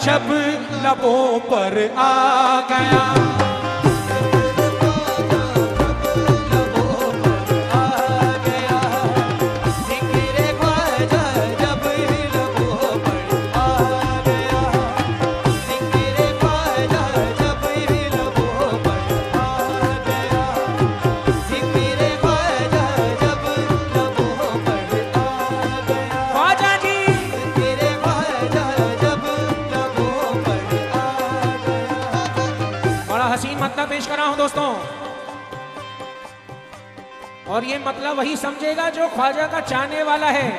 जब लबों पर आ गया, मतलब पेश कर रहा हूं दोस्तों, और ये मतलब वही समझेगा जो ख्वाजा का चाहने वाला है,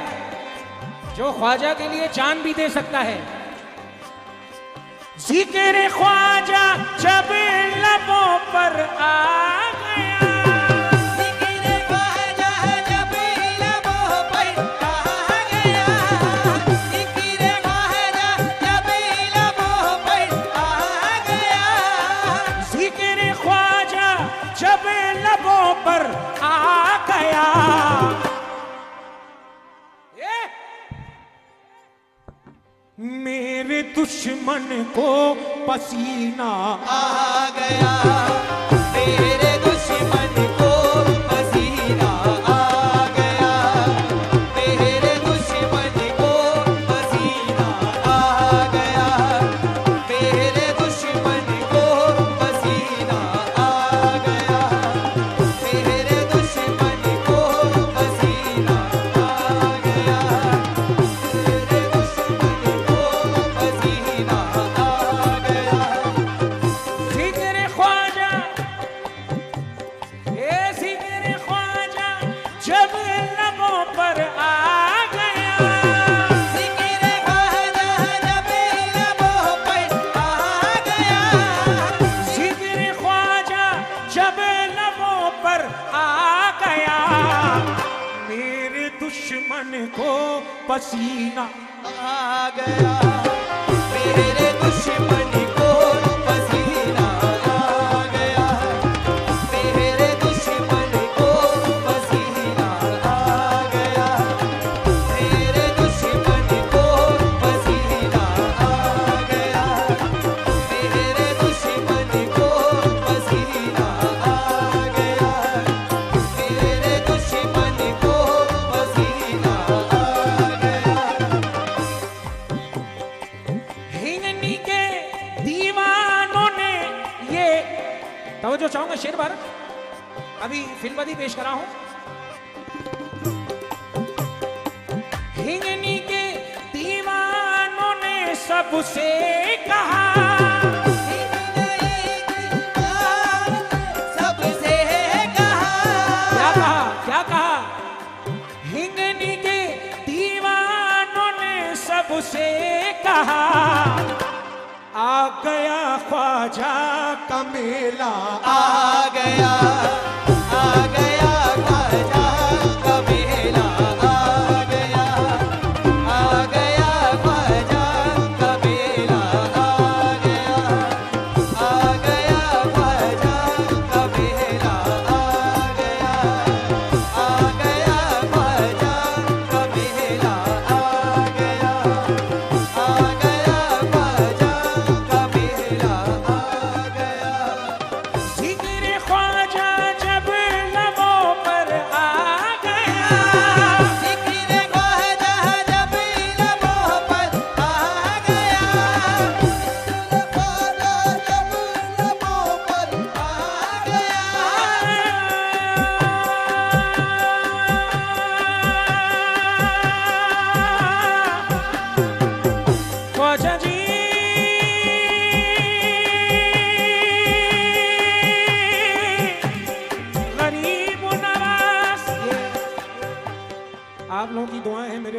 जो ख्वाजा के लिए जान भी दे सकता है। जिक्र ख्वाजा जब लबों पर आ गया, जब लबों पर आ गया, मेरे दुश्मन को पसीना आ गया, मेरे दुश्मन को पसीना आ गया, मेरे दुश्मन को पसीना आ गया, मेरे दुश्मन को पसीना आ गया, मेरे दुश्मन को पसीना आ गया, मेरे दुश्मन को पसीना आ गया। जिक्र ख्वाजा, ये जिक्र ख्वाजा जब लबों पर आ गया, जिक्र ख्वाजा जब लबों पर आ गया, जिक्र ख्वाजा जब लबों पर आ गया, मेरे दुश्मन को पसीना आ गया, मेरे दुश्मन को पसीना आ गया, मेरे दुश्मन को पसीना आ गया, मेरे दुश्मन को पसीना आ गया, मेरे दुश्मन को पसीना आ गया, मेरे दुश्मन को पसीना आ गया। हिंगनी के दीवानों ने ये तवज्जो चाहूंगा, शेर भर अभी फिल्मबदी पेश करा हूं। हिंगनी के दीवानों ने सबसे कहा, सबसे कहा, क्या कहा, क्या कहा? हिंगनी के दीवानों ने सबसे कहा, आ गया ख्वाजा का मेला, आ गया, आ गया ख्वाजा का मेला, आ गया, आ गया ख्वाजा का मेला, आ गया, आ गया ख्वाजा का मेला, आ गया, आ गया ख्वाजा का मेला, आ गया, आ गया ख्वाजा का मेला, आ गया।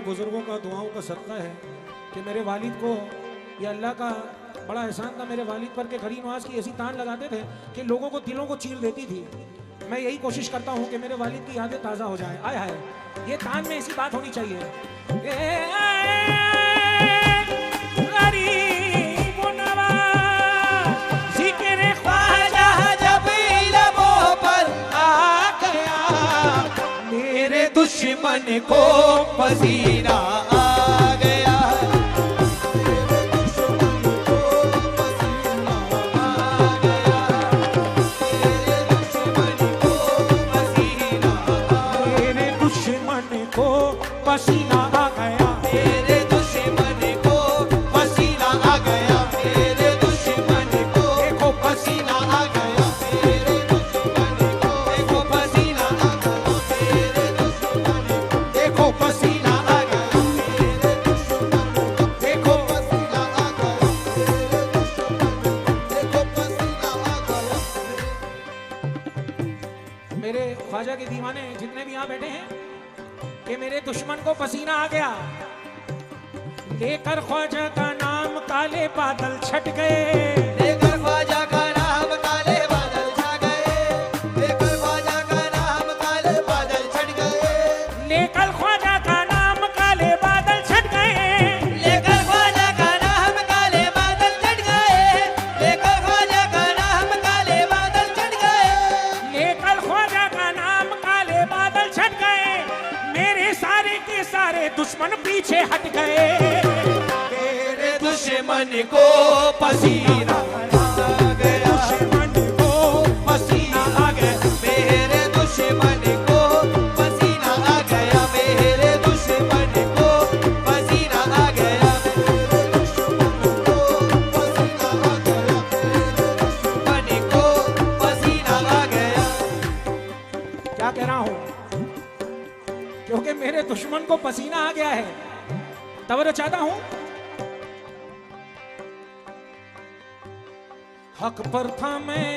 बुजुर्गों का दुआओं का सदका है कि मेरे वालिद को, ये अल्लाह का बड़ा एहसान था मेरे वालिद पर, के घड़ी नवाज की ऐसी तान लगाते थे कि लोगों को दिलों को चीर देती थी। मैं यही कोशिश करता हूँ कि मेरे वालिद की यादें ताज़ा हो जाए। आय हाय, ये तान में ऐसी बात होनी चाहिए। दुश्मन को पसीना आ गया, मेरे दुश्मन को पसीना आ गया, मेरे दुश्मन को पसीना आ गया, मेरे दुश्मन को देखो पसीना आ गया, मेरे दुश्मन को देखो पसीना आ गया, मेरे दुश्मन देखो पसीना आ गया, मेरे दुश्मन देखो पसीना आ गया, मेरे दुश्मन देखो पसीना आ गया। मेरे ख्वाजा के दीवाने जितने भी यहाँ बैठे हैं कि मेरे दुश्मन को पसीना आ गया, लेकर ख्वाजा का नाम काले बादल छट गए, लेकर ख्वाजा का नाम काले बादल छा गए, लेकर ख्वाजा का नाम काले बादल छट गए, लेकर ख्वाजा का नाम काले बादल छट गए, लेकर ख्वाजा का नाम काले बादल छट गए, लेकर ख्वाजा का नाम काले बादल छट गए, लेकर ख्वाजा का नाम काले बादल छट गए, मेरे सारे के सारे दुश्मन पीछे हट गए, मेरे दुश्मन को पसीना आ गया, दुश्मन को पसीना आ गया, मेरे दुश्मन को पसीना आ गया, मेरे दुश्मन को पसीना आ गया, मेरे दुश्मन को पसीना आ गया, मेरे दुश्मन को पसीना आ गया। क्या कह रहा हूं, क्योंकि मेरे दुश्मन को पसीना आ गया है। तवज्जो चाहता हूं, हक पर था मैं,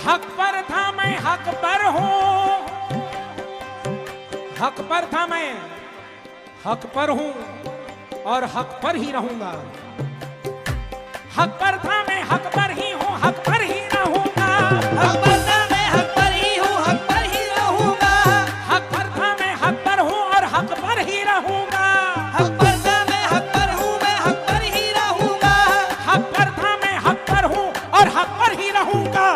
हक पर था मैं, हक पर हूं, हक पर था मैं, हक पर हूं और हक पर ही रहूंगा। हक पर था मैं, हक पर ही हूं, हक पर ही रहूंगा। हक पर था मैं, हक पर ही हूँ, हक पर ही रहूंगा, हक पर था मैं, हक पर हूं और हक पर ही रहूंगा। हक पर था मैं, हक पर हूँ, मैं हक पर ही रहूंगा, हक पर था मैं, हक पर हूं और हक पर ही रहूंगा।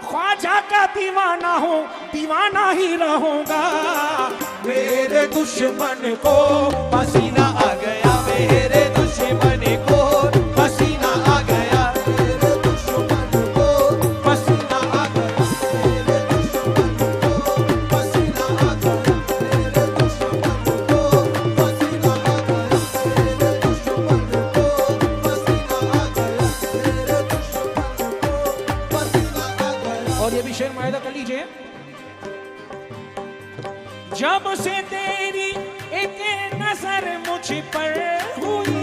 ख्वाजा का दीवाना हूं, दीवाना ही रहूंगा। मेरे दुश्मन को पसीना आ गया, मेरे दुश्मन को पसीना आ गया, मेरे दुश्मन को पसीना आ गया, मेरे दुश्मन को पसीना आ गया, मेरे दुश्मन को पसीना आ गया, मेरे दुश्मन को पसीना आ गया, मेरे दुश्मन को पसीना आ गया। और ये भी शेर मुआयदा कर लीजिए। जब से तेरी एक नजर मुझ पर हुई,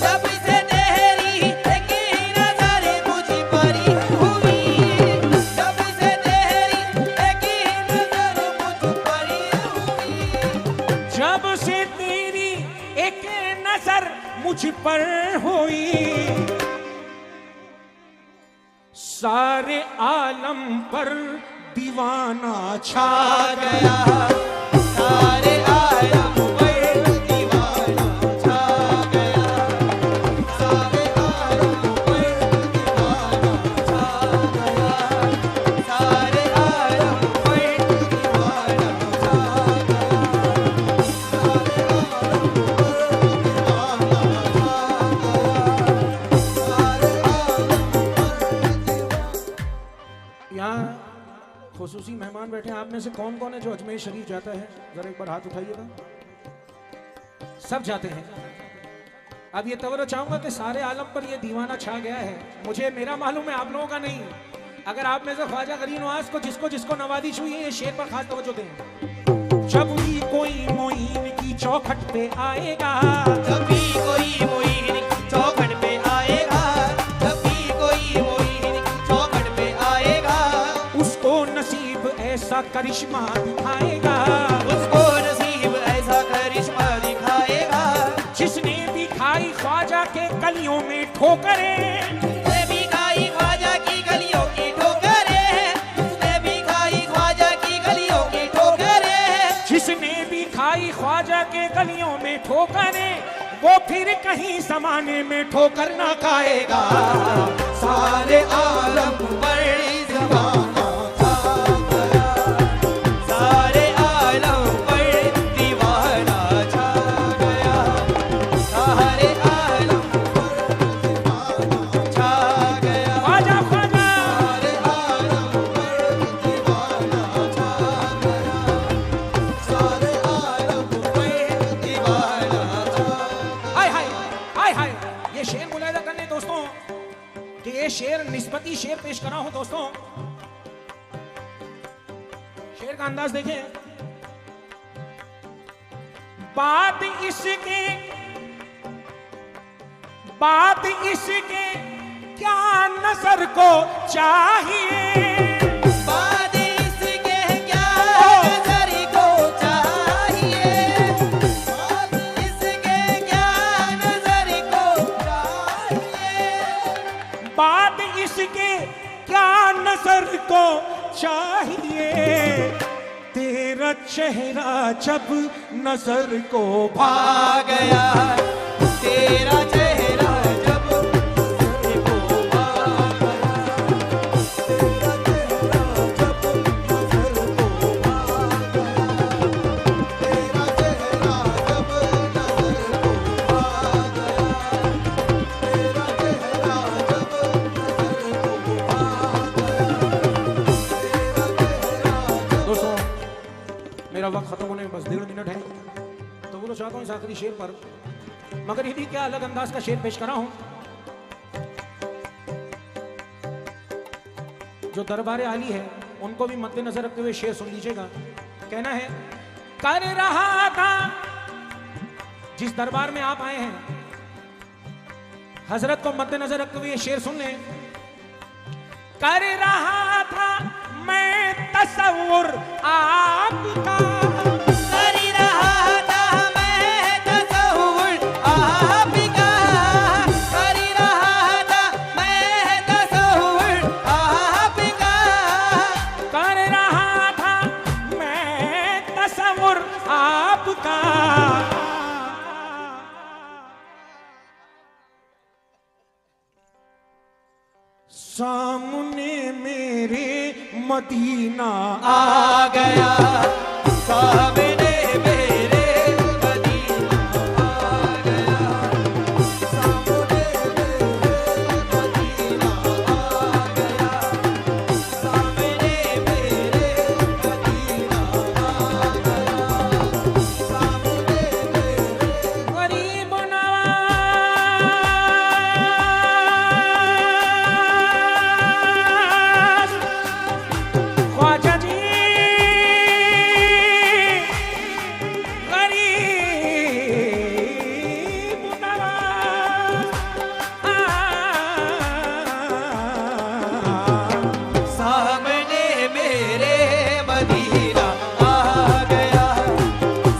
जब से तेरी एक नजर मुझ पर हुई, जब से तेरी एक नजर मुझ पर हुई, जब से तेरी एक नजर मुझ पर हुई, सारे आलम पर दीवाना छा गया। सारे आलम पर दीवाना छा गया, सारे आलम पर दीवाना छा गया, सारे आलम पर दीवाना छा गया, सारे आलम पर दीवाना छा गया, सारे आलम पर। यहाँ खुसूसी मेहमान बैठे हैं, आप में से कौन कौन है जो अजमेर शरीफ जाता है? जरा एक बार हाथ उठाइएगा। सब जाते हैं। अब ये तवज्जो चाहूंगा कि सारे आलम पर ये दीवाना छा गया है। मुझे मेरा मालूम है, आप लोगों का नहीं। अगर आप में से ख्वाजा गरीब नवाज को जिसको जिसको नवाजिश हुई है, ये शेर पर खास तवज्जो दें। जब भी कोई मोइन की चौखट पे आएगा, जब भी कोई मोइन चौखट पे आएगा, करिश्मा दिखाएगा, उसको नसीब ऐसा करिश्मा दिखाएगा, जिसने भी खाई ख्वाजा के गलियों में ठोकरें, जिसने भी खाई ख्वाजा की गलियों की ठोकरें, जिसने भी खाई ख्वाजा की गलियों की ठोकरें, जिसने भी खाई ख्वाजा के गलियों में ठोकरें, वो फिर कहीं जमाने में ठोकर ना खाएगा। सारे आलम पर दीवाना छा गया, सारे आलम पर दीवाना छा गया, सारे आलम पर दीवाना छा गया, ख्वाजा ख्वाजा सारे आलम पर दीवाना छा गया, सारे आलम पर दीवाना छा गया। हाय हाय हाय हाय। ये शेर मुलाहिजा करने दोस्तों कि ये शेर निस्बती शेर पेश कर रहा हूं दोस्तों। शेर का अंदाज देखें। बात इसके क्या नजर को चाहिए, बात इसके क्या नजर को चाहिए, बात इसके क्या नजर को चाहिए, बात इसके क्या नजर को चाहिए, तेरा चेहरा जब नजर को आ गया, तेरा चेहरा जब नजर को आ गया, तेरा चेहरा जब नजर को आ गया, तेरा चेहरा जब नजर को आ गया, तेरा चेहरा जब नजर को आ गया, तेरा चेहरा। दोस्तों मेरा वक्त खत्म होने में बस 1.5 मिनट है, तो बोलो चाहता हूँ इस आखिरी शेर पर, मगर ये भी क्या अलग अंदाज का शेर पेश करा हूं। जो दरबार आली है उनको भी मद्देनजर रखते हुए शेर सुन लीजिएगा। कहना है, कर रहा था जिस दरबार में आप आए हैं, हजरत को मद्देनजर रखते हुए ये शेर सुन लें। कर रहा था मैं तसव्वुर आपका, कर रहा था मैं तसव्वुर आपका, कर रहा था मैं तसव्वुर आपका, कर रहा था मैं तसव्वुर आपका, सामने मेरे मदीना आ गया, सामने मेरे मदीना आ गया, सामने मेरे मदीना आ गया, सामने मेरे मदीना आ गया, सामने मेरे गरीब नवाज ख्वाजा जी, गरीब नवाज सामने मेरे मदीना आ गया,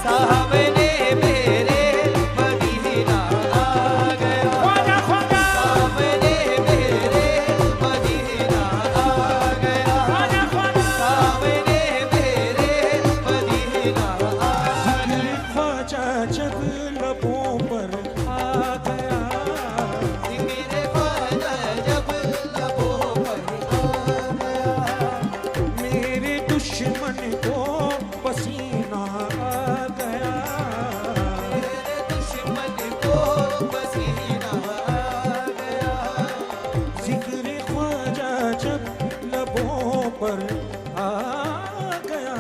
सामने मेरे मदीना आ गया, ख्वाजा ख्वाजा सामने मेरे मदीना आ गया, ख्वाजा ख्वाजा सामने मेरे मदीना आ गया, ख्वाजा जब लबों पर आ गया, मेरे ख्वाजा जब लबों पर आ गया, मेरे दुश्मन को पसीना आ गया, मेरे दुश्मन को पसीना आ गया, जिक्र ख्वाजा जब लबों पर आ गया।